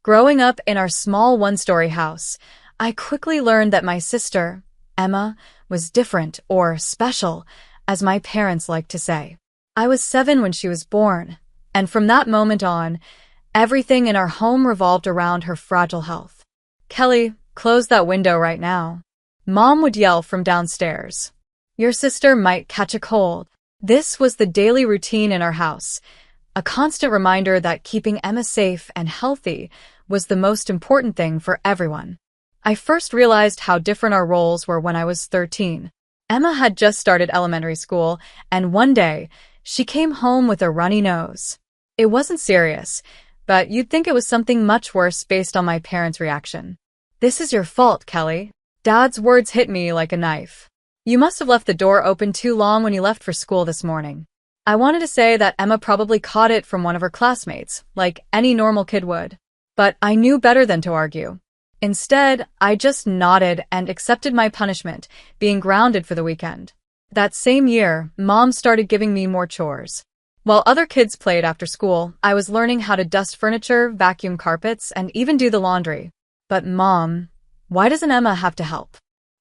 Growing up in our small one-story house, I quickly learned that my sister, Emma, was different or special, as my parents liked to say. I was 7 when she was born, and from that moment on, everything in our home revolved around her fragile health. "Kelly, close that window right now," Mom would yell from downstairs. "Your sister might catch a cold." This was the daily routine in our house, a constant reminder that keeping Emma safe and healthy was the most important thing for everyone. I first realized how different our roles were when I was 13. Emma had just started elementary school, and one day, she came home with a runny nose. It wasn't serious, but you'd think it was something much worse based on my parents' reaction. "This is your fault, Kelly." Dad's words hit me like a knife. "You must have left the door open too long when you left for school this morning." I wanted to say that Emma probably caught it from one of her classmates, like any normal kid would. But I knew better than to argue. Instead, I just nodded and accepted my punishment, being grounded for the weekend. That same year, Mom started giving me more chores. While other kids played after school, I was learning how to dust furniture, vacuum carpets, and even do the laundry. "But Mom, why doesn't Emma have to help?"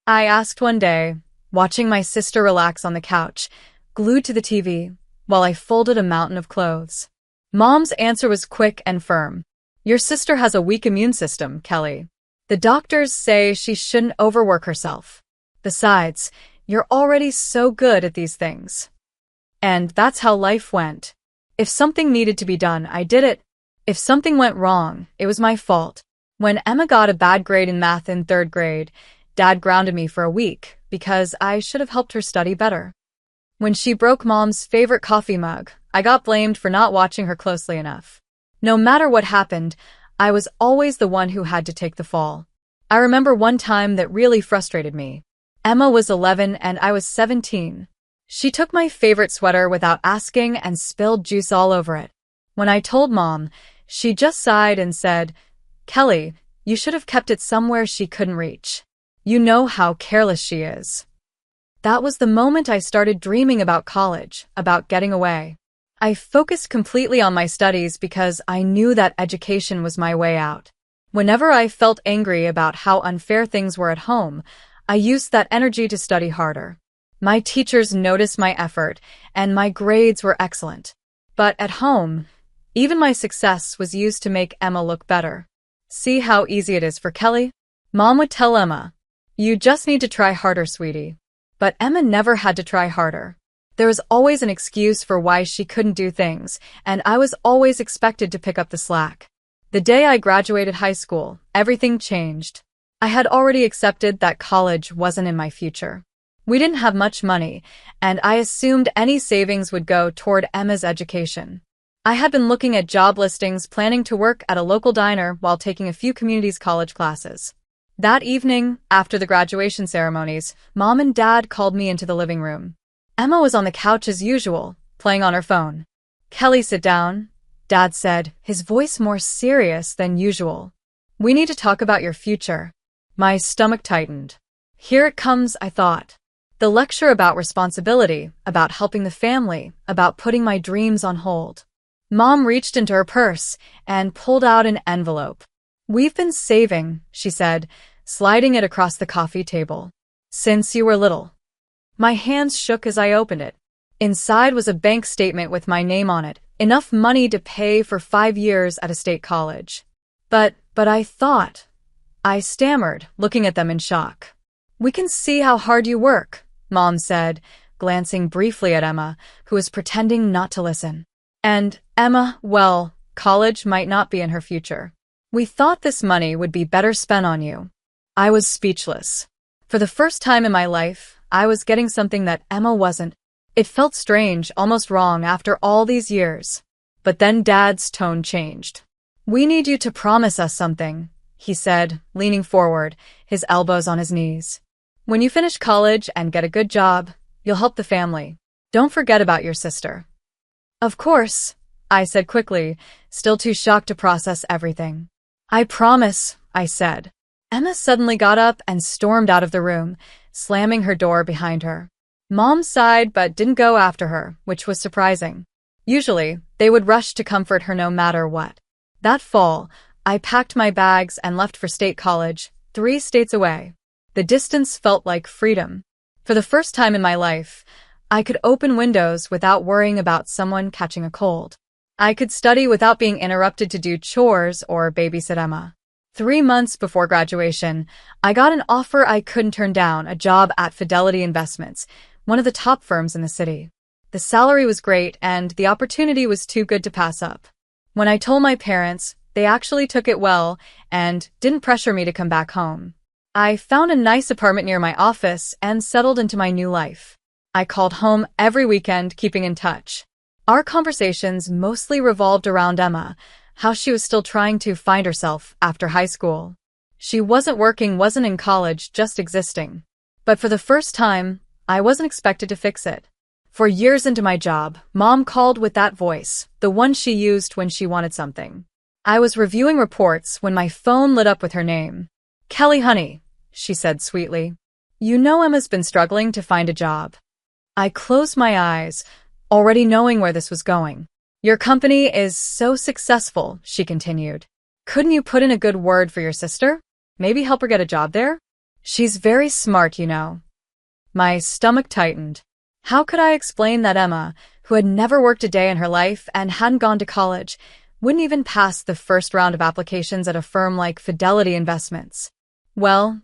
I asked one day, watching my sister relax on the couch, glued to the TV, while I folded a mountain of clothes. Mom's answer was quick and firm. "Your sister has a weak immune system, Kelly. The doctors say she shouldn't overwork herself. Besides, you're already so good at these things." And that's how life went. If something needed to be done, I did it. If something went wrong, it was my fault. When Emma got a bad grade in math in 3rd grade, Dad grounded me for a week because I should have helped her study better. When she broke Mom's favorite coffee mug, I got blamed for not watching her closely enough. No matter what happened, I was always the one who had to take the fall. I remember one time that really frustrated me. Emma was 11 and I was 17. She took my favorite sweater without asking and spilled juice all over it. When I told Mom, she just sighed and said, "Kelly, you should have kept it somewhere she couldn't reach. You know how careless she is." That was the moment I started dreaming about college, about getting away. I focused completely on my studies because I knew that education was my way out. Whenever I felt angry about how unfair things were at home, I used that energy to study harder. My teachers noticed my effort, and my grades were excellent. But at home, even my success was used to make Emma look better. "See how easy it is for Kelly?" Mom would tell Emma. "You just need to try harder, sweetie." But Emma never had to try harder. There was always an excuse for why she couldn't do things, and I was always expected to pick up the slack. The day I graduated high school, everything changed. I had already accepted that college wasn't in my future. We didn't have much money, and I assumed any savings would go toward Emma's education. I had been looking at job listings, planning to work at a local diner while taking a few communities college classes. That evening, after the graduation ceremonies, Mom and Dad called me into the living room. Emma was on the couch as usual, playing on her phone. "Kelly, sit down," Dad said, his voice more serious than usual. "We need to talk about your future." My stomach tightened. Here it comes, I thought. The lecture about responsibility, about helping the family, about putting my dreams on hold. Mom reached into her purse and pulled out an envelope. "We've been saving," she said, sliding it across the coffee table. "Since you were little." My hands shook as I opened it. Inside was a bank statement with my name on it, enough money to pay for 5 years at a state college. But I thought. I stammered, looking at them in shock. "We can see how hard you work," Mom said, glancing briefly at Emma, who was pretending not to listen. "And, Emma, well, college might not be in her future. We thought this money would be better spent on you." I was speechless. For the first time in my life, I was getting something that Emma wasn't. It felt strange, almost wrong after all these years. But then Dad's tone changed. "We need you to promise us something," he said, leaning forward, his elbows on his knees. "When you finish college and get a good job, you'll help the family. Don't forget about your sister." "Of course," I said quickly, still too shocked to process everything. "I promise," I said. Emma suddenly got up and stormed out of the room, slamming her door behind her. Mom sighed but didn't go after her, which was surprising. Usually, they would rush to comfort her no matter what. That fall, I packed my bags and left for state college, 3 states away. The distance felt like freedom. For the first time in my life, I could open windows without worrying about someone catching a cold. I could study without being interrupted to do chores or babysit Emma. 3 months before graduation, I got an offer I couldn't turn down, a job at Fidelity Investments, one of the top firms in the city. The salary was great and the opportunity was too good to pass up. When I told my parents, they actually took it well and didn't pressure me to come back home. I found a nice apartment near my office and settled into my new life. I called home every weekend, keeping in touch. Our conversations mostly revolved around Emma, how she was still trying to find herself after high school. She wasn't working, wasn't in college, just existing. But for the first time, I wasn't expected to fix it. For years into my job, Mom called with that voice, the one she used when she wanted something. I was reviewing reports when my phone lit up with her name. "Kelly, honey," she said sweetly. "You know Emma's been struggling to find a job." I closed my eyes, already knowing where this was going. "Your company is so successful," she continued. "Couldn't you put in a good word for your sister? Maybe help her get a job there? She's very smart, you know." My stomach tightened. How could I explain that Emma, who had never worked a day in her life and hadn't gone to college, wouldn't even pass the first round of applications at a firm like Fidelity Investments? "Well,"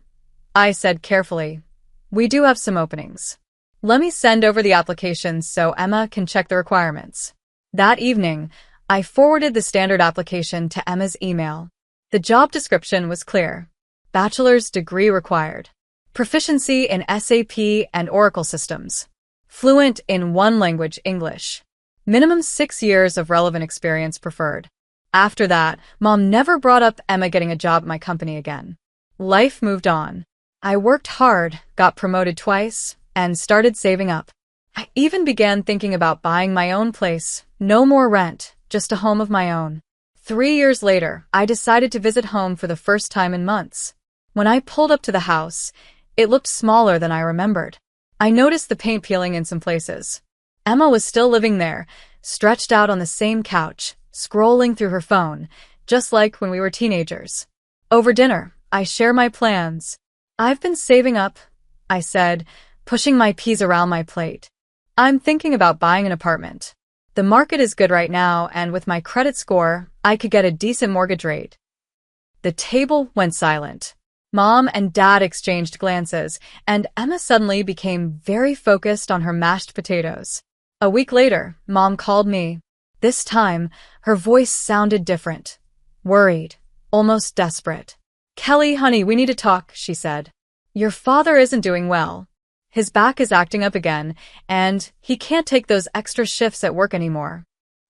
I said carefully, "we do have some openings. Let me send over the applications so Emma can check the requirements." That evening, I forwarded the standard application to Emma's email. The job description was clear. Bachelor's degree required. Proficiency in SAP and Oracle systems. Fluent in one language, English. Minimum 6 years of relevant experience preferred. After that, Mom never brought up Emma getting a job at my company again. Life moved on. I worked hard, got promoted twice, and started saving up. I even began thinking about buying my own place. No more rent, just a home of my own. 3 years later, I decided to visit home for the first time in months. When I pulled up to the house, it looked smaller than I remembered. I noticed the paint peeling in some places. Emma was still living there, stretched out on the same couch, scrolling through her phone, just like when we were teenagers. Over dinner, I shared my plans. "I've been saving up," I said, pushing my peas around my plate. "I'm thinking about buying an apartment. The market is good right now, and with my credit score, I could get a decent mortgage rate." The table went silent. Mom and Dad exchanged glances, and Emma suddenly became very focused on her mashed potatoes. A week later, Mom called me. This time, her voice sounded different. Worried, almost desperate. "Kelly, honey, we need to talk," she said. "Your father isn't doing well. His back is acting up again, and he can't take those extra shifts at work anymore."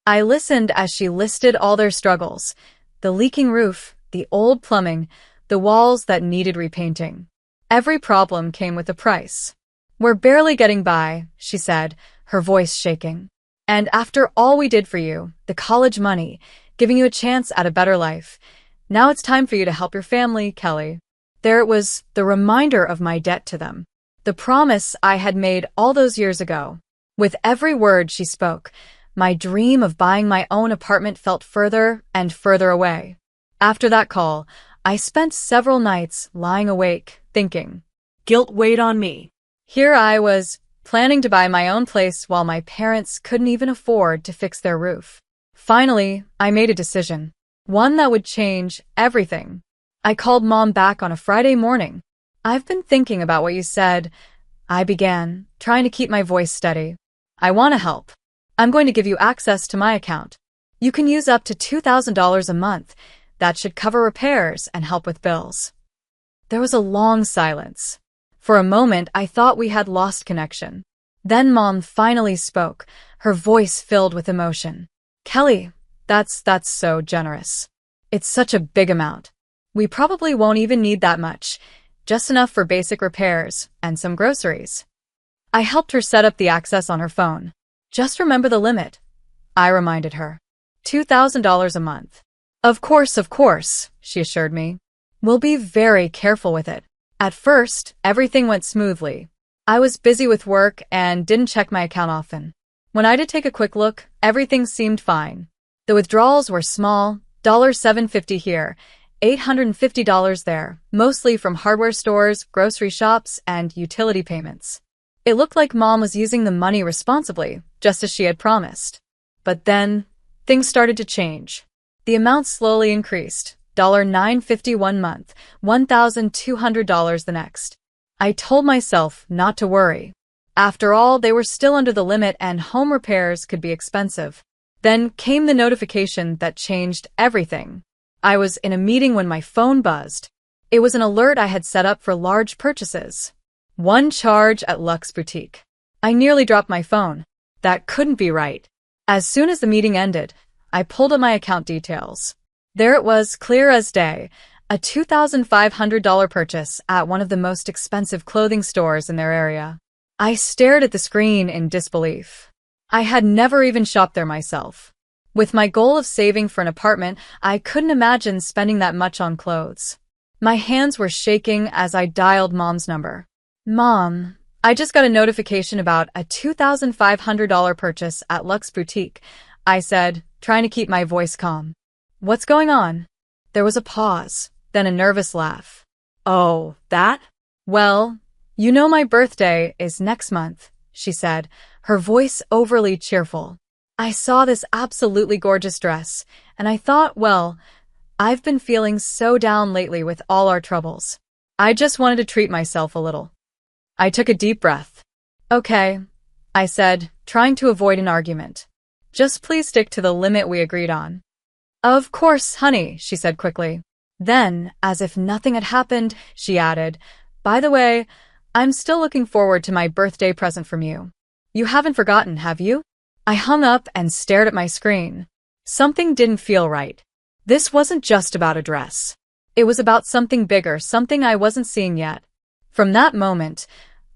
I listened as she listed all their struggles. The leaking roof, the old plumbing, the walls that needed repainting. Every problem came with a price. "We're barely getting by," she said, her voice shaking. "And after all we did for you, the college money, giving you a chance at a better life, now it's time for you to help your family, Kelly." There it was, the reminder of my debt to them. The promise I had made all those years ago. With every word she spoke, my dream of buying my own apartment felt further and further away. After that call, I spent several nights lying awake, thinking. Guilt weighed on me. Here I was, planning to buy my own place while my parents couldn't even afford to fix their roof. Finally, I made a decision. One that would change everything. I called Mom back on a Friday morning. "I've been thinking about what you said," I began, trying to keep my voice steady. "I want to help. I'm going to give you access to my account. You can use up to $2,000 a month. That should cover repairs and help with bills." There was a long silence. For a moment, I thought we had lost connection. Then Mom finally spoke, her voice filled with emotion. "Kelly, that's so generous. It's such a big amount. We probably won't even need that much, just enough for basic repairs and some groceries." I helped her set up the access on her phone. "Just remember the limit," I reminded her. $2,000 a month. Of course, she assured me. "We'll be very careful with it." At first, everything went smoothly. I was busy with work and didn't check my account often. When I did take a quick look, everything seemed fine. The withdrawals were small, $750 here, $850 there, mostly from hardware stores, grocery shops, and utility payments. It looked like Mom was using the money responsibly, just as she had promised. But then, things started to change. The amount slowly increased. $950 one month, $1,200 the next. I told myself not to worry. After all, they were still under the limit and home repairs could be expensive. Then came the notification that changed everything. I was in a meeting when my phone buzzed. It was an alert I had set up for large purchases. One charge at Luxe Boutique. I nearly dropped my phone. That couldn't be right. As soon as the meeting ended, I pulled up my account details. There it was, clear as day, a $2,500 purchase at one of the most expensive clothing stores in their area. I stared at the screen in disbelief. I had never even shopped there myself. With my goal of saving for an apartment, I couldn't imagine spending that much on clothes. My hands were shaking as I dialed Mom's number. Mom, I just got a notification about a $2,500 purchase at Luxe Boutique, I said, trying to keep my voice calm. What's going on? There was a pause, then a nervous laugh. Oh, that? Well, you know my birthday is next month, she said, her voice overly cheerful. I saw this absolutely gorgeous dress, and I thought, well, I've been feeling so down lately with all our troubles. I just wanted to treat myself a little. I took a deep breath. Okay, I said, trying to avoid an argument. Just please stick to the limit we agreed on. Of course, honey, she said quickly. Then, as if nothing had happened, she added, by the way, I'm still looking forward to my birthday present from you. You haven't forgotten, have you? I hung up and stared at my screen. Something didn't feel right. This wasn't just about a dress. It was about something bigger, something I wasn't seeing yet. From that moment,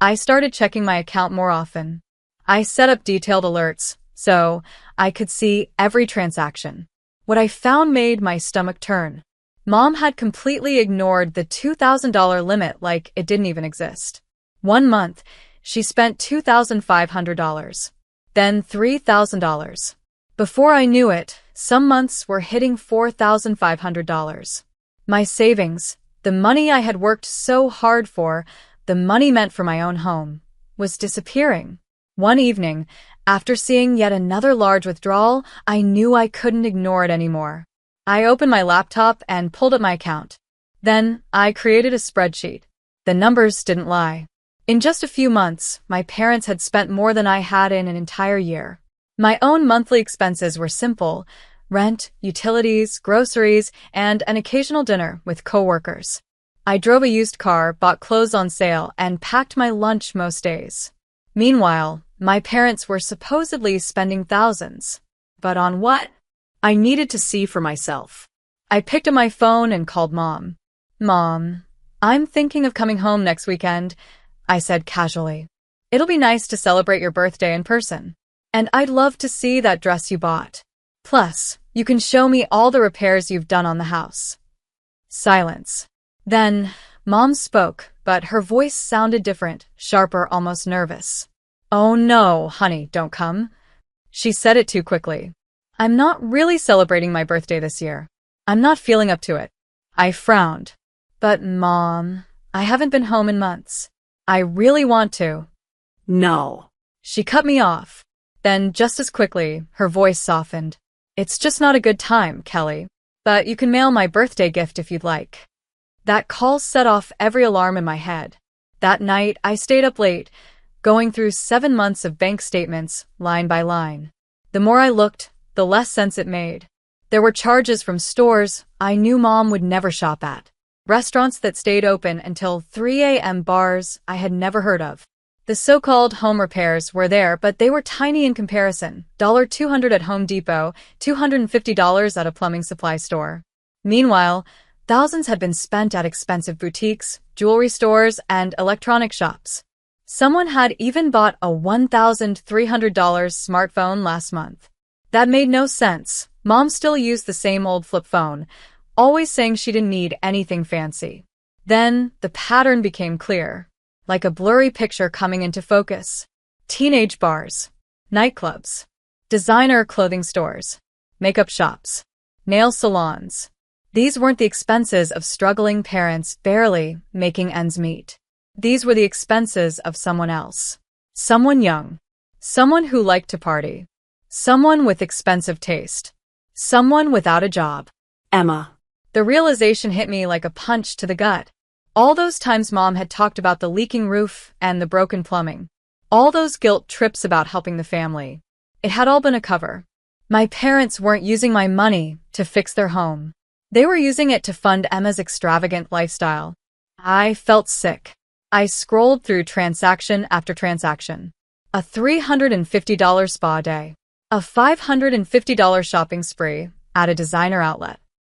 I started checking my account more often. I set up detailed alerts, so I could see every transaction. What I found made my stomach turn. Mom had completely ignored the $2,000 limit like it didn't even exist. One month, she spent $2,500, then $3,000. Before I knew it, some months were hitting $4,500. My savings, the money I had worked so hard for, the money meant for my own home, was disappearing. One evening, after seeing yet another large withdrawal, I knew I couldn't ignore it anymore. I opened my laptop and pulled up my account. Then, I created a spreadsheet. The numbers didn't lie. In just a few months, my parents had spent more than I had in an entire year. My own monthly expenses were simple: rent, utilities, groceries, and an occasional dinner with coworkers. I drove a used car, bought clothes on sale, and packed my lunch most days. Meanwhile, my parents were supposedly spending thousands. But on what? I needed to see for myself. I picked up my phone and called Mom. Mom, I'm thinking of coming home next weekend, I said casually. It'll be nice to celebrate your birthday in person. And I'd love to see that dress you bought. Plus, you can show me all the repairs you've done on the house. Silence. Then, Mom spoke, but her voice sounded different, sharper, almost nervous. Oh no, honey, don't come. She said it too quickly. I'm not really celebrating my birthday this year. I'm not feeling up to it. I frowned. But Mom, I haven't been home in months. I really want to. No. She cut me off. Then, just as quickly, her voice softened. It's just not a good time, Kelly. But you can mail my birthday gift if you'd like. That call set off every alarm in my head. That night, I stayed up late, going through 7 months of bank statements, line by line. The more I looked, the less sense it made. There were charges from stores I knew Mom would never shop at, restaurants that stayed open until 3 a.m., bars I had never heard of. The so-called home repairs were there, but they were tiny in comparison. $200 at Home Depot, $250 at a plumbing supply store. Meanwhile, thousands had been spent at expensive boutiques, jewelry stores, and electronic shops. Someone had even bought a $1,300 smartphone last month. That made no sense. Mom still used the same old flip phone, always saying she didn't need anything fancy. Then, the pattern became clear, like a blurry picture coming into focus. Teenage bars, nightclubs, designer clothing stores, makeup shops. nail salons. These weren't the expenses of struggling parents barely making ends meet. These were the expenses of someone else. Someone young. Someone who liked to party. Someone with expensive taste. Someone without a job. Emma. The realization hit me like a punch to the gut. All those times Mom had talked about the leaking roof and the broken plumbing. All those guilt trips about helping the family. It had all been a cover. My parents weren't using my money to fix their home. They were using it to fund Emma's extravagant lifestyle. I felt sick. I scrolled through transaction after transaction. A $350 spa day. A $550 shopping spree at a designer outlet.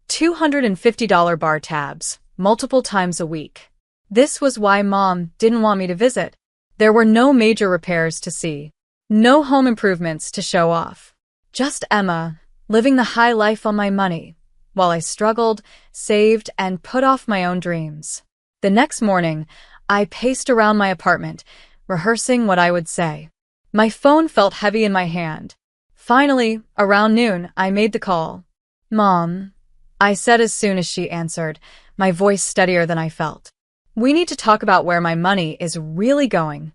$250 bar tabs, multiple times a week. This was why Mom didn't want me to visit. There were no major repairs to see. No home improvements to show off. Just Emma, living the high life on my money, while I struggled, saved, and put off my own dreams. The next morning, I paced around my apartment, rehearsing what I would say. My phone felt heavy in my hand. Finally, around noon, I made the call. "Mom," I said as soon as she answered, my voice steadier than I felt. "We need to talk about where my money is really going."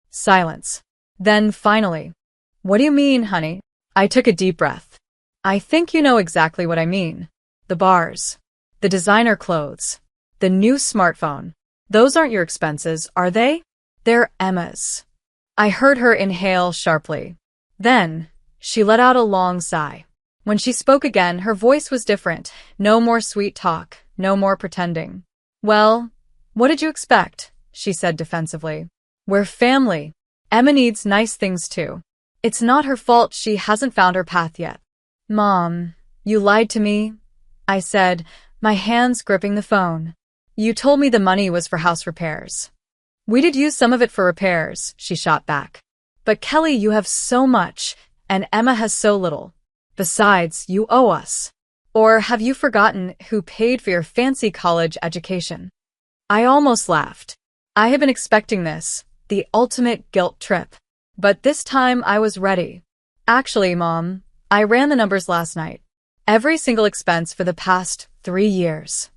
Silence. Then, finally, "What do you mean, honey?" I took a deep breath. "I think you know exactly what I mean. The bars. The designer clothes. The new smartphone. Those aren't your expenses, are they? They're Emma's." I heard her inhale sharply. Then, she let out a long sigh. When she spoke again, her voice was different. No more sweet talk, no more pretending. "Well, what did you expect?" she said defensively. "We're family. Emma needs nice things too. It's not her fault she hasn't found her path yet." "Mom, you lied to me," I said, my hands gripping the phone. "You told me the money was for house repairs." "We did use some of it for repairs," she shot back. "But Kelly, you have so much, and Emma has so little. Besides, you owe us. Or have you forgotten who paid for your fancy college education?" I almost laughed. I had been expecting this, the ultimate guilt trip. But this time I was ready. "Actually, Mom, I ran the numbers last night. Every single expense for the past 3 years.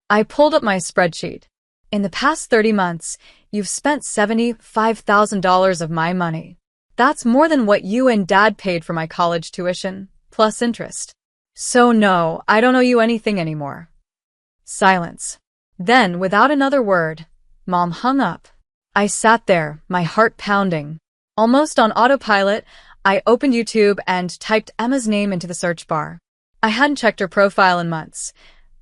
I pulled up my spreadsheet. In the past 30 months, you've spent $75,000 of my money. That's more than what you and Dad paid for my college tuition, plus interest. So no, I don't owe you anything anymore." Silence. Then, without another word, Mom hung up. I sat there, my heart pounding. Almost on autopilot, I opened YouTube and typed Emma's name into the search bar. I hadn't checked her profile in months.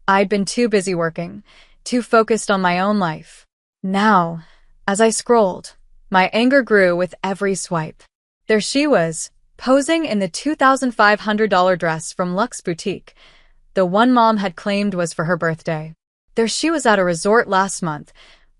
I'd been too busy working, too focused on my own life. Now, as I scrolled, my anger grew with every swipe. There she was, posing in the $2,500 dress from Luxe Boutique, the one Mom had claimed was for her birthday. There she was at a resort last month,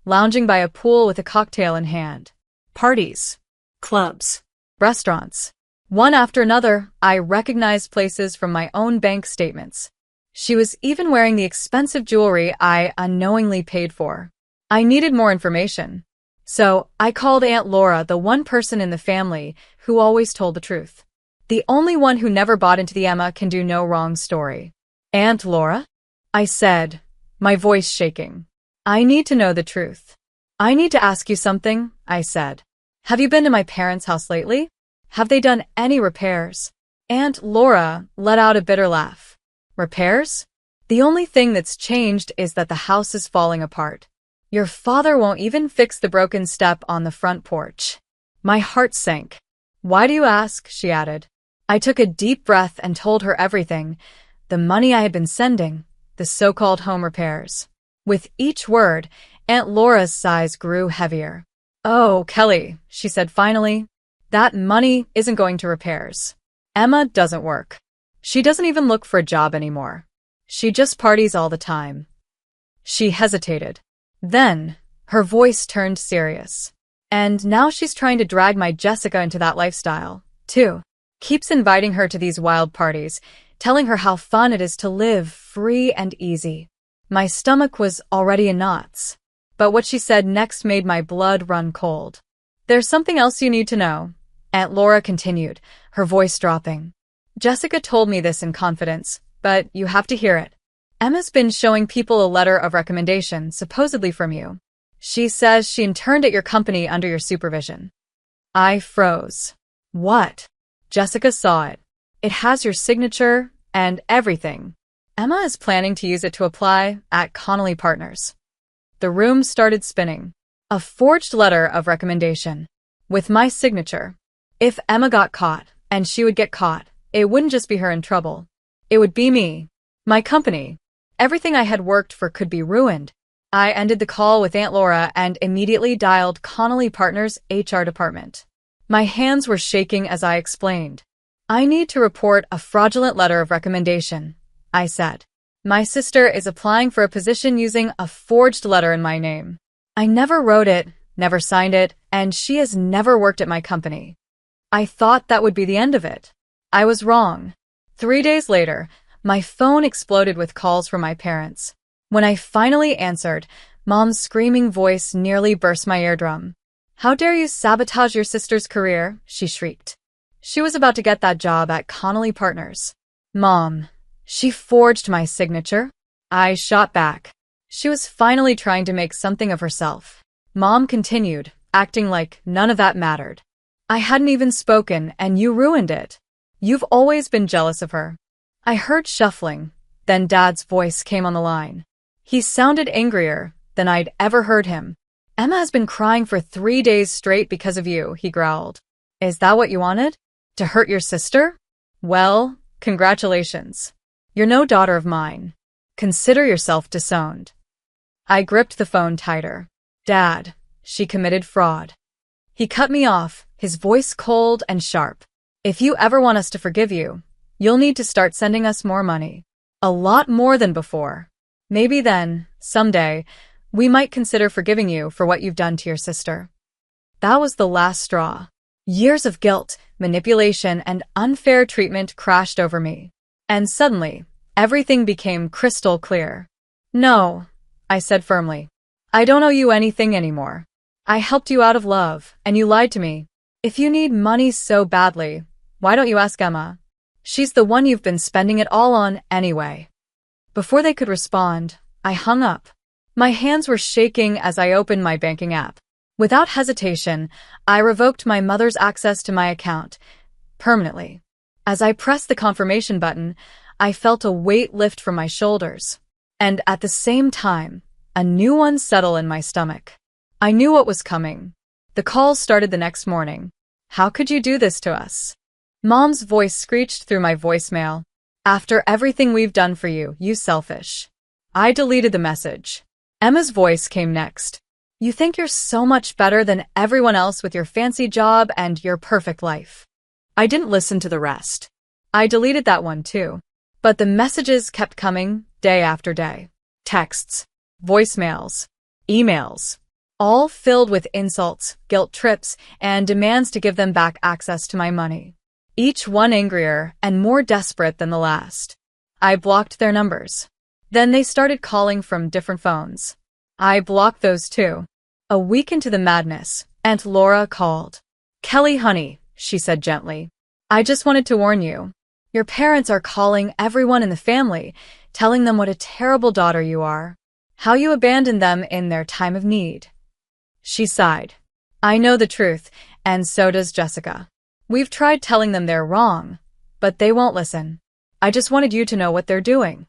lounging by a pool with a cocktail in hand. Parties. Clubs. Restaurants. One after another, I recognized places from my own bank statements. She was even wearing the expensive jewelry I unknowingly paid for. I needed more information. So, I called Aunt Laura, the one person in the family who always told the truth. The only one who never bought into the Emma can do no wrong story. "Aunt Laura?" I said, my voice shaking. "I need to know the truth." "I need to ask you something," I said. "Have you been to my parents' house lately? Have they done any repairs?" Aunt Laura let out a bitter laugh. "Repairs? The only thing that's changed is that the house is falling apart. Your father won't even fix the broken step on the front porch." My heart sank. "Why do you ask?" she added. I took a deep breath and told her everything. The money I had been sending, the so-called home repairs. With each word, Aunt Laura's sighs grew heavier. "Oh, Kelly," she said finally, "that money isn't going to repairs. Emma doesn't work. She doesn't even look for a job anymore. She just parties all the time." She hesitated. Then, her voice turned serious. "And now she's trying to drag my Jessica into that lifestyle, too. Keeps inviting her to these wild parties, telling her how fun it is to live free and easy." My stomach was already in knots. But what she said next made my blood run cold. "There's something else you need to know," Aunt Laura continued, her voice dropping. "Jessica told me this in confidence, but you have to hear it. Emma's been showing people a letter of recommendation, supposedly from you. She says she interned at your company under your supervision. I froze. What? Jessica saw it. It has your signature and everything. Emma is planning to use it to apply at Connolly Partners. The room started spinning. A forged letter of recommendation. With my signature. If Emma got caught, and she would get caught, it wouldn't just be her in trouble. It would be me. My company. Everything I had worked for could be ruined. I ended the call with Aunt Laura and immediately dialed Connolly Partners' HR department. My hands were shaking as I explained. I need to report a fraudulent letter of recommendation, I said. My sister is applying for a position using a forged letter in my name. I never wrote it, never signed it, and she has never worked at my company. I thought that would be the end of it. I was wrong. 3 days later, my phone exploded with calls from my parents. When I finally answered, Mom's screaming voice nearly burst my eardrum. How dare you sabotage your sister's career, she shrieked. She was about to get that job at Connolly Partners. Mom, she forged my signature? I shot back. She was finally trying to make something of herself. Mom continued, acting like none of that mattered. I hadn't even spoken, and you ruined it. You've always been jealous of her. I heard shuffling, then Dad's voice came on the line. He sounded angrier than I'd ever heard him. Emma has been crying for 3 days straight because of you, he growled. Is that what you wanted? To hurt your sister? Well, congratulations. You're no daughter of mine. Consider yourself disowned. I gripped the phone tighter. Dad, she committed fraud. He cut me off, his voice cold and sharp. If you ever want us to forgive you, you'll need to start sending us more money. A lot more than before. Maybe then, someday, we might consider forgiving you for what you've done to your sister. That was the last straw. Years of guilt, manipulation, and unfair treatment crashed over me. And suddenly, everything became crystal clear. No, I said firmly. I don't owe you anything anymore. I helped you out of love, and you lied to me. If you need money so badly, why don't you ask Emma? She's the one you've been spending it all on anyway. Before they could respond, I hung up. My hands were shaking as I opened my banking app. Without hesitation, I revoked my mother's access to my account, permanently. As I pressed the confirmation button, I felt a weight lift from my shoulders. And at the same time, a new one settle in my stomach. I knew what was coming. The calls started the next morning. How could you do this to us? Mom's voice screeched through my voicemail. After everything we've done for you, you selfish. I deleted the message. Emma's voice came next. You think you're so much better than everyone else with your fancy job and your perfect life. I didn't listen to the rest. I deleted that one too. But the messages kept coming, day after day. Texts, voicemails, emails, all filled with insults, guilt trips, and demands to give them back access to my money. Each one angrier and more desperate than the last. I blocked their numbers. Then they started calling from different phones. I blocked those too. A week into the madness, Aunt Laura called. Kelly, honey, she said gently. I just wanted to warn you. Your parents are calling everyone in the family, telling them what a terrible daughter you are. How you abandoned them in their time of need. She sighed. I know the truth, and so does Jessica. We've tried telling them they're wrong, but they won't listen. I just wanted you to know what they're doing.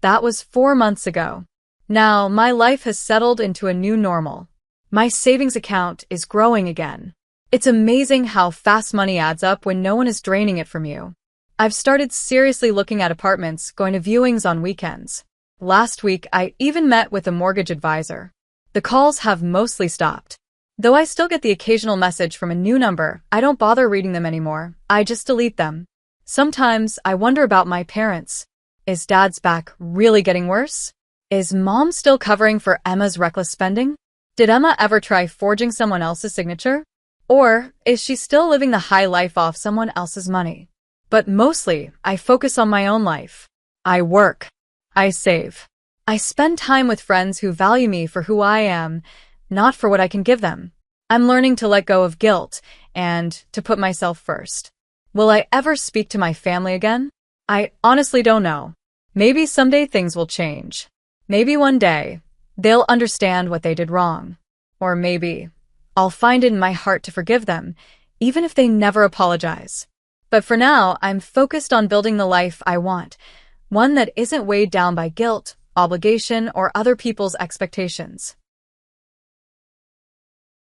That was 4 months ago. Now, my life has settled into a new normal. My savings account is growing again. It's amazing how fast money adds up when no one is draining it from you. I've started seriously looking at apartments, going to viewings on weekends. Last week, I even met with a mortgage advisor. The calls have mostly stopped. Though I still get the occasional message from a new number, I don't bother reading them anymore. I just delete them. Sometimes I wonder about my parents. Is Dad's back really getting worse? Is Mom still covering for Emma's reckless spending? Did Emma ever try forging someone else's signature? Or is she still living the high life off someone else's money? But mostly, I focus on my own life. I work. I save. I spend time with friends who value me for who I am, not for what I can give them. I'm learning to let go of guilt and to put myself first. Will I ever speak to my family again? I honestly don't know. Maybe someday things will change. Maybe one day they'll understand what they did wrong. Or maybe I'll find it in my heart to forgive them, even if they never apologize. But for now, I'm focused on building the life I want, one that isn't weighed down by guilt, obligation, or other people's expectations.